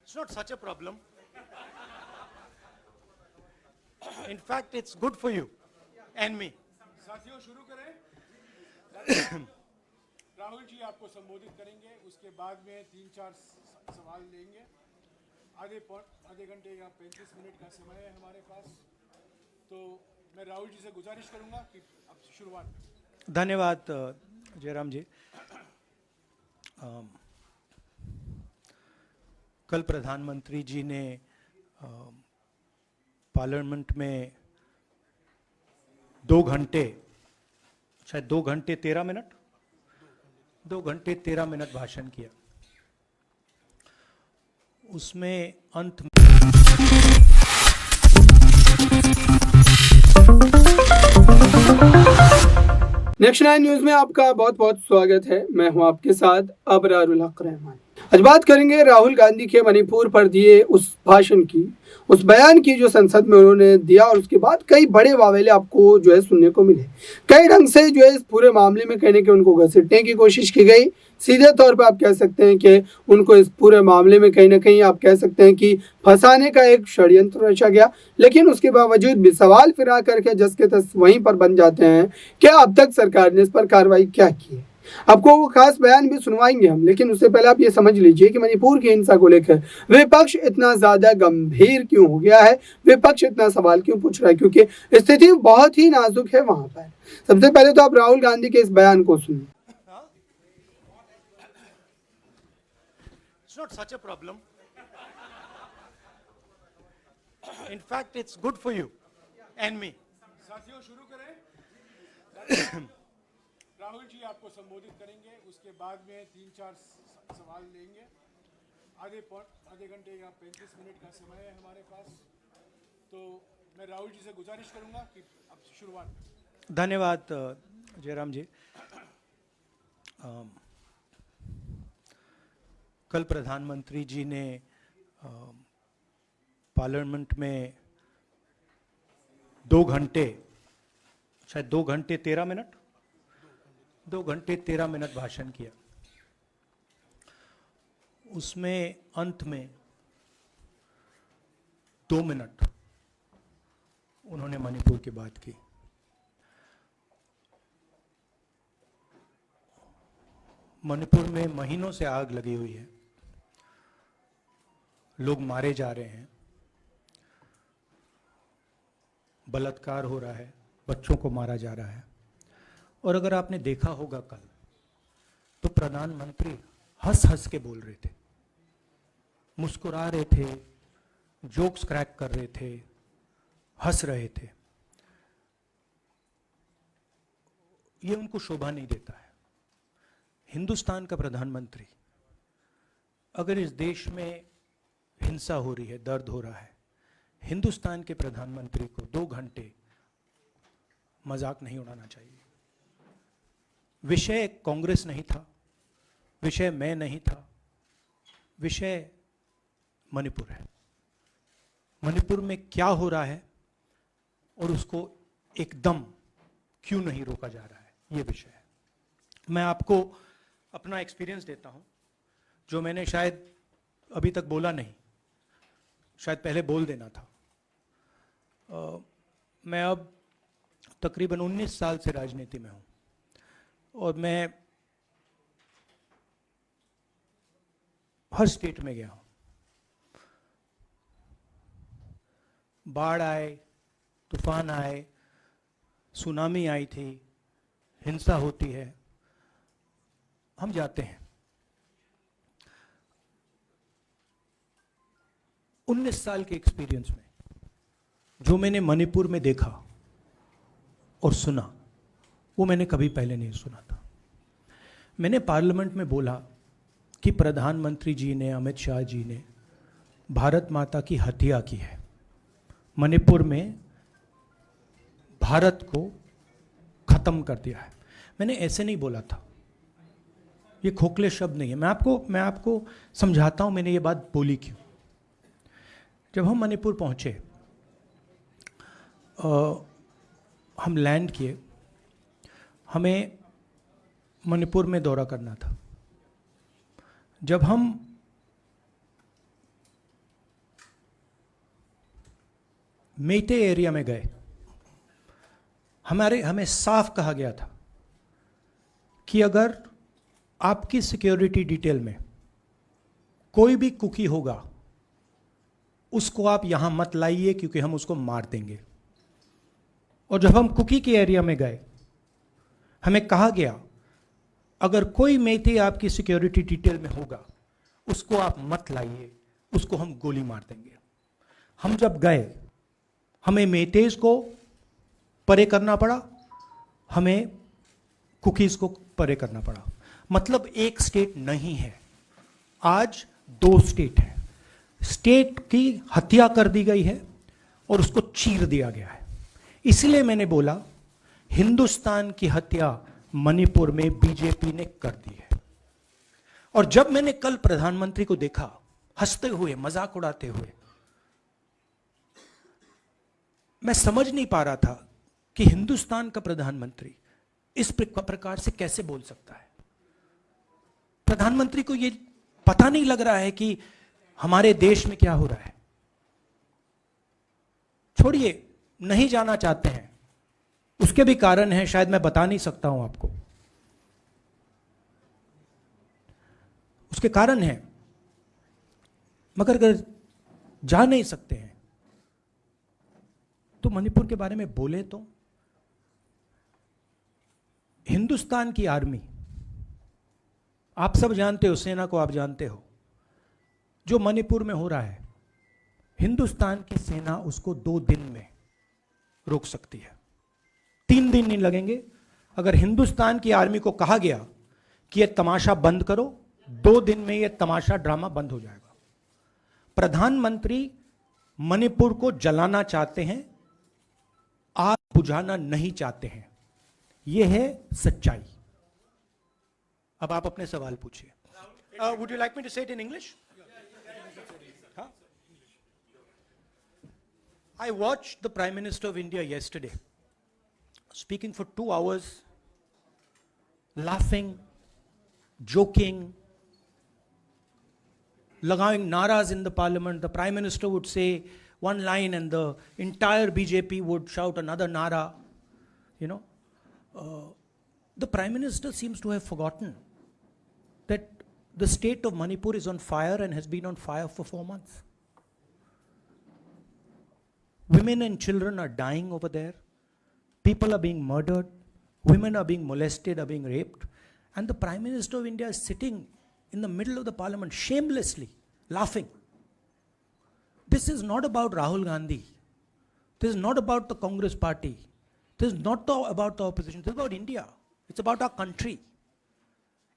It's not such a problem. In fact, it's good for you and me. साथियों शुरू करें। राहुल जी आपको संबोधित करेंगे, उसके बाद में 3-4 सवाल लेंगे। आधे घंटे या 35 मिनट का समय है हमारे पास, तो मैं राहुल जी से गुजारिश करूंगा कि अब शुरुआत करें। धन्यवाद जयराम जी। कल प्रधानमंत्री जी ने पार्लियामेंट में 2 घंटे, शायद 2 घंटे 13 मिनट भाषण किया। उसमें अंत में नेक्स्ट 9 न्यूज में आपका बहुत बहुत स्वागत है। मैं हूं आपके साथ अबरारुल हक रहमान। आज बात करेंगे राहुल गांधी के मणिपुर पर दिए उस भाषण की, उस बयान की जो संसद में उन्होंने दिया, और उसके बाद कई बड़े वावेले आपको जो है सुनने को मिले। कई ढंग से जो है इस पूरे मामले में कहने के उनको घसीटने की कोशिश की गई। सीधे तौर पर आप कह सकते हैं कि उनको इस पूरे मामले में कहीं ना कहीं आप कह सकते हैं कि फंसाने का एक षड्यंत्र रचा गया। लेकिन उसके बावजूद भी सवाल फिरा करके जस के तस वहीं पर बन जाते हैं कि अब तक सरकार ने इस पर कार्रवाई क्या की है। आपको वो खास बयान भी सुनवाएंगे हम, लेकिन उससे पहले आप ये समझ लीजिए कि मणिपुर की हिंसा को लेकर विपक्ष इतना ज्यादा गंभीर क्यों हो गया है, विपक्ष इतना सवाल क्यों पूछ रहा है, क्योंकि स्थिति बहुत ही नाजुक है वहां पर। सबसे पहले तो आप राहुल गांधी के इस बयान को सुनिए। It's not such a problem. In fact, it's good for you and me. साथियों शुरू करें। राहुल जी आपको संबोधित करेंगे, उसके बाद में 3-4 सवाल लेंगे। आधे घंटे या 35 मिनट का समय है हमारे पास, तो मैं राहुल जी से गुजारिश करूंगा कि अब शुरुआत करें। धन्यवाद जयराम जी। कल प्रधानमंत्री जी ने पार्लियामेंट में 2 घंटे, शायद 2 घंटे 13 मिनट भाषण किया। उसमें अंत में 2 मिनट उन्होंने मणिपुर की बात की। मणिपुर में महीनों से आग लगी हुई है, लोग मारे जा रहे हैं, बलात्कार हो रहा है, बच्चों को मारा जा रहा है। और अगर आपने देखा होगा कल, तो प्रधानमंत्री हंस हंस के बोल रहे थे, मुस्कुरा रहे थे, जोक्स क्रैक कर रहे थे, हंस रहे थे। ये उनको शोभा नहीं देता है। हिंदुस्तान का प्रधानमंत्री, अगर इस देश में हिंसा हो रही है, दर्द हो रहा है, हिंदुस्तान के प्रधानमंत्री को 2 घंटे मजाक नहीं उड़ाना चाहिए। विषय कांग्रेस नहीं था, विषय मैं नहीं था, विषय मणिपुर है। मणिपुर में क्या हो रहा है और उसको एकदम क्यों नहीं रोका जा रहा है, ये विषय है। मैं आपको अपना एक्सपीरियंस देता हूं, जो मैंने शायद अभी तक बोला नहीं, शायद पहले बोल देना था। मैं अब तकरीबन 19 साल से राजनीति में हूं, और मैं हर स्टेट में गया हूं। बाढ़ आए, तूफान आए, सुनामी आई थी, हिंसा होती है, हम जाते हैं। 19 साल के एक्सपीरियंस में जो मैंने मणिपुर में देखा और सुना, वो मैंने कभी पहले नहीं सुना था। मैंने पार्लियामेंट में बोला कि प्रधानमंत्री जी ने, अमित शाह जी ने भारत माता की हत्या की है, मणिपुर में भारत को खत्म कर दिया है। मैंने ऐसे नहीं बोला था, ये खोखले शब्द नहीं है। मैं आपको समझाता हूं मैंने ये बात बोली क्यों। जब हम मणिपुर पहुंचे, हम लैंड किए, हमें मणिपुर में दौरा करना था। जब हम मेते एरिया में गए, हमें साफ कहा गया था कि अगर आपकी सिक्योरिटी डिटेल में कोई भी कुकी होगा उसको आप यहां मत लाइए क्योंकि हम उसको मार देंगे। और जब हम कुकी के एरिया में गए, हमें कहा गया अगर कोई मेते आपकी सिक्योरिटी डिटेल में होगा उसको आप मत लाइए, उसको हम गोली मार देंगे। हम जब गए, हमें मेतेज को परे करना पड़ा, हमें कुकीज को परे करना पड़ा। मतलब एक स्टेट नहीं है, आज 2 स्टेट है। स्टेट की हत्या कर दी गई है और उसको चीर दिया गया है। इसलिए मैंने बोला हिंदुस्तान की हत्या मणिपुर में बीजेपी ने कर दी है। और जब मैंने कल प्रधानमंत्री को देखा हंसते हुए, मजाक उड़ाते हुए, मैं समझ नहीं पा रहा था कि हिंदुस्तान का प्रधानमंत्री इस प्रकार से कैसे बोल सकता है। प्रधानमंत्री को यह पता नहीं लग रहा है कि हमारे देश में क्या हो रहा है। छोड़िए, नहीं जाना चाहते हैं, उसके भी कारण है, शायद मैं बता नहीं सकता हूं आपको, उसके कारण है। मगर अगर जा नहीं सकते हैं तो मणिपुर के बारे में बोले तो हिंदुस्तान की आर्मी, आप सब जानते हो, सेना को आप जानते हो, जो मणिपुर में हो रहा है, हिंदुस्तान की सेना उसको 2 दिन में रोक सकती है। 3 दिन नहीं लगेंगे। अगर हिंदुस्तान की आर्मी को कहा गया कि यह तमाशा बंद करो, 2 दिन में यह तमाशा, ड्रामा बंद हो जाएगा। प्रधानमंत्री मणिपुर को जलाना चाहते हैं, आग बुझाना नहीं चाहते हैं। यह है सच्चाई। अब आप अपने सवाल पूछिए। Would you like me to say it in English? I watched the Prime Minister of India yesterday speaking for 2 hours, laughing, joking, लगाing naras in the parliament. The Prime Minister would say one line and the entire BJP would shout another nara. You know, the Prime Minister seems to have forgotten that the state of Manipur is on fire and has been on fire for 4 months. Women and children are dying over there. People are being murdered. Women are being molested, are being raped. And the Prime Minister of India is sitting in the middle of the parliament shamelessly, laughing. This is not about Rahul Gandhi. This is not about the Congress party. This is not about the opposition. This is about India. It's about our country.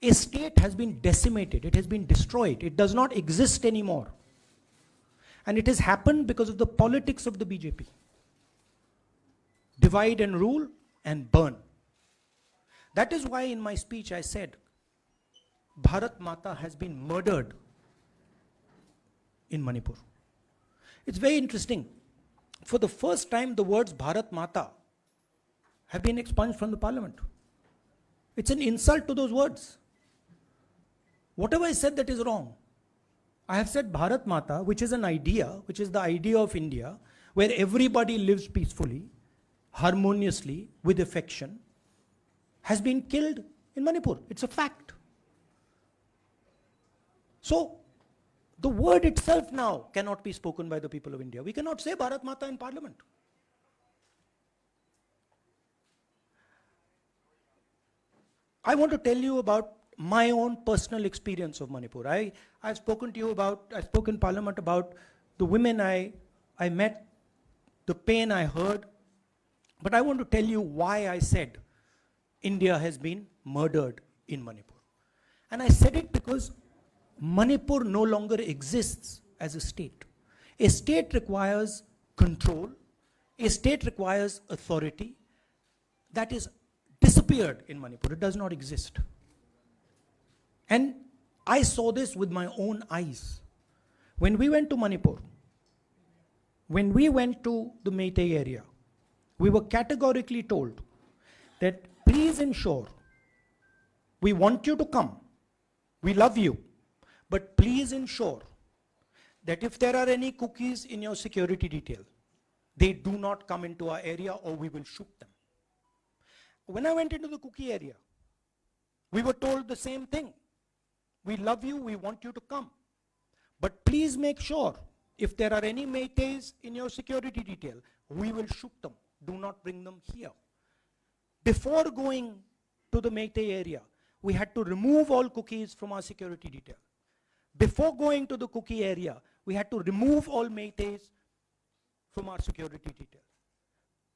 A state has been decimated. It has been destroyed. It does not exist anymore. And it has happened because of the politics of the BJP. Divide and rule and burn. That is why in my speech I said, Bharat Mata has been murdered in Manipur. It's very interesting. For the first time, the words Bharat Mata have been expunged from the parliament. It's an insult to those words. Whatever I said that is wrong. I have said Bharat Mata, which is an idea, which is the idea of India, where everybody lives peacefully, harmoniously, with affection, has been killed in Manipur. It's a fact. So, the word itself now cannot be spoken by the people of India. We cannot say Bharat Mata in parliament. I want to tell you about my own personal experience of Manipur. I've spoken to you about, I spoke in parliament about the women I met, the pain I heard, but I want to tell you why I said India has been murdered in Manipur. And I said it because Manipur no longer exists as a state. A state requires control, a state requires authority. That is disappeared in Manipur. It does not exist. And I saw this with my own eyes. When we went to Manipur, when we went to the Meitei area, we were categorically told that please ensure, we want you to come, we love you, but please ensure that if there are any cookies in your security detail, they do not come into our area or we will shoot them. When I went into the Kuki area, we were told the same thing. We love you, we want you to come. But please make sure, if there are any Meiteis in your security detail, we will shoot them. Do not bring them here. Before going to the Meitei area, we had to remove all Kukis from our security detail. Before going to the Kuki area, we had to remove all Meiteis from our security detail.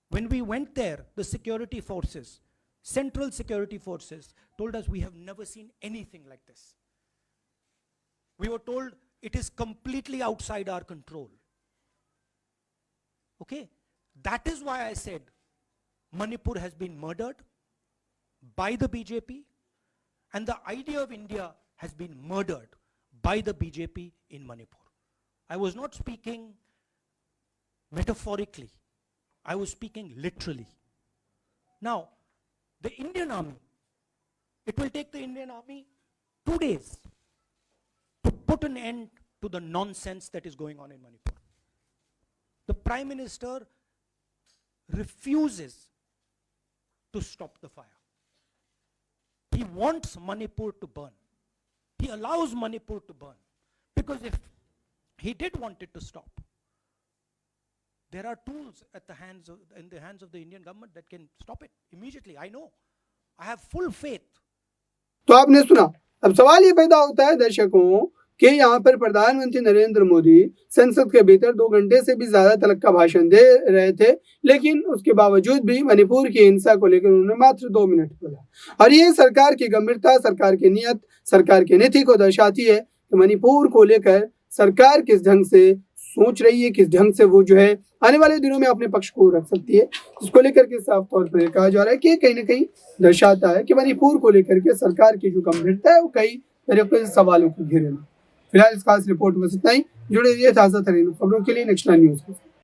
When we went there, the security forces, Central Security Forces, told us we have never seen anything like this. We were told it is completely outside our control. Okay? That is why I said Manipur has been murdered by the BJP, and the idea of India has been murdered by the BJP in Manipur. I was not speaking metaphorically. I was speaking literally. Now, the Indian Army, it will take the Indian Army 2 days to put an end to the nonsense that is going on in Manipur. The Prime Minister refuses to stop the fire. He wants Manipur to burn. He allows Manipur to burn. Because if he did want it to stop, there are tools in the hands of the Indian government that can stop it immediately. I know. I have full faith. तो आपने सुना. अब सवाल ये पैदा होता है दर्शकों कि यहाँ पर प्रधानमंत्री नरेंद्र मोदी संसद के भीतर 2 घंटे से भी ज्यादा तक का भाषण दे रहे थे, लेकिन उसके बावजूद भी मणिपुर की हिंसा को लेकर उन्होंने मात्र 2 मिनट बोला. और ये सरकार की गंभीरता, सरकार की नीयत, सरकार की नीति को दर्शाती है कि मणिपुर को लेकर सरकार किस ढंग से सोच रही है, किस ढंग से वो जो है आने वाले दिनों में अपने पक्ष को रख सकती है. इसको लेकर के साफ तौर पर कहा जा रहा है कि कहीं ना कहीं दर्शाता है कि मणिपुर को लेकर के सरकार की जो गंभीरता है वो कई तरीके से सवालों को घेरे में. फिलहाल इस खास रिपोर्ट में इतना ही. जुड़े रहिए ताज़ा तरीन खबरों के लिए नेक्स्ट 9 न्यूज़ के साथ.